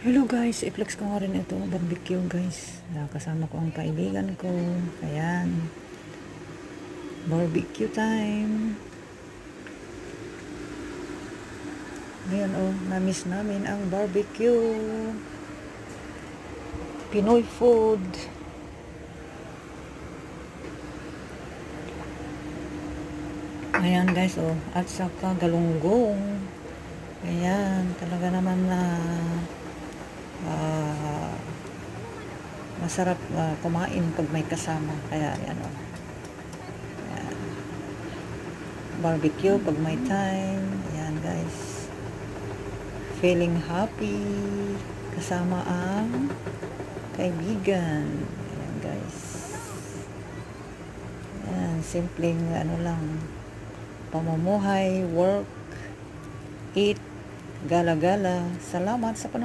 Hello guys, i-flex ko nga rin ito, barbecue guys. Kasama ko ang kaibigan ko. Ayan. Barbecue time. Ngayon na-miss namin ang barbecue. Pinoy food. Ayan guys, at saka galunggong. Ayan, talaga naman na masarap kumain pag may kasama. Kaya ayan ayan. Barbecue pag may time. Ayan guys, feeling happy kasama ang kaibigan. Ayan guys, ayan, simpleng lang, pamumuhay, work, eat, gala-gala. Salamat sa panonood.